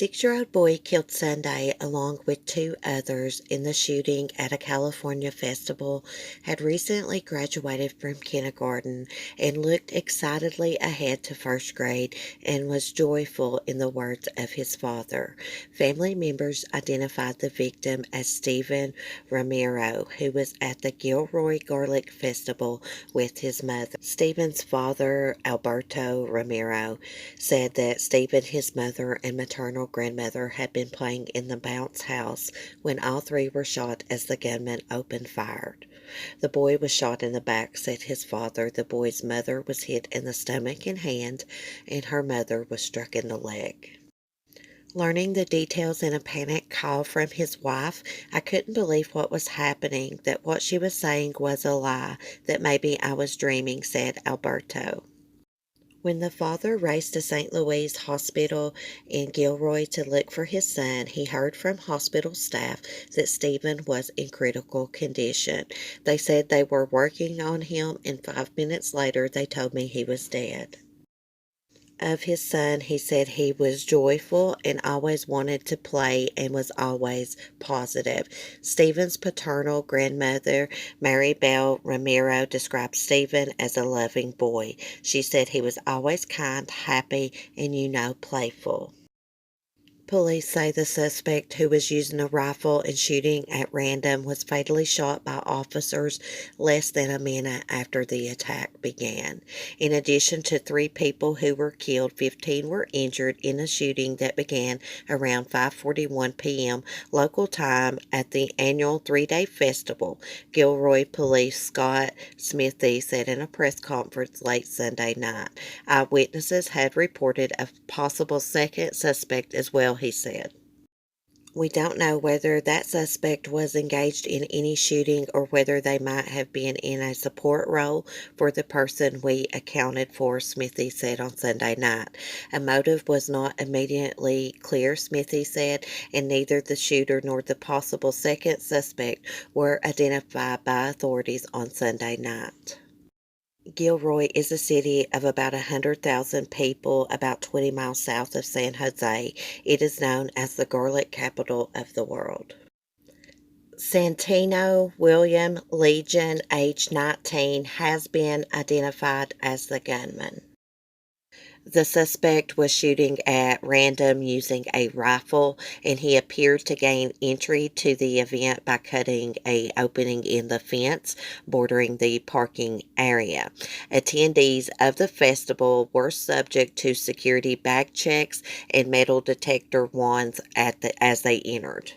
6-year-old boy killed Sunday, along with two others, in the shooting at a California festival, had recently graduated from kindergarten and looked excitedly ahead to first grade and was joyful, in the words of his father. Family members identified the victim as Stephen Ramiro, who was at the Gilroy Garlic Festival with his mother. Stephen's father, Alberto Ramiro, said that Stephen, his mother, and maternal grandmother had been playing in the bounce house when all three were shot as the gunman opened fire. The boy was shot in the back, said his father. The boy's mother was hit in the stomach and hand, and her mother was struck in the leg. Learning the details in a panic call from his wife, I couldn't believe what was happening, that what she was saying was a lie, that maybe I was dreaming, said Alberto. When the father raced to St. Louis Hospital in Gilroy to look for his son, he heard from hospital staff that Stephen was in critical condition. They said they were working on him, and 5 minutes later they told me he was dead. Of his son, he said he was joyful and always wanted to play and was always positive. Stephen's paternal grandmother, Mary Bell Ramiro, described Stephen as a loving boy. She said he was always kind, happy, and playful. Police say the suspect, who was using a rifle and shooting at random, was fatally shot by officers less than a minute after the attack began. In addition to 3 people who were killed, 15 were injured in a shooting that began around 5:41 p.m. local time at the annual 3-day festival. Gilroy Police Scott Smithy said in a press conference late Sunday night. Eyewitnesses had reported a possible second suspect as well, he said. We don't know whether that suspect was engaged in any shooting or whether they might have been in a support role for the person we accounted for, Smithy said on Sunday night. A motive was not immediately clear, Smithy said, and neither the shooter nor the possible second suspect were identified by authorities on Sunday night. Gilroy is a city of about 100,000 people, about 20 miles south of San Jose. It is known as the garlic capital of the world. Santino William Legion, age 19, has been identified as the gunman. The suspect was shooting at random using a rifle, and he appeared to gain entry to the event by cutting an opening in the fence bordering the parking area. Attendees of the festival were subject to security bag checks and metal detector wands as they entered.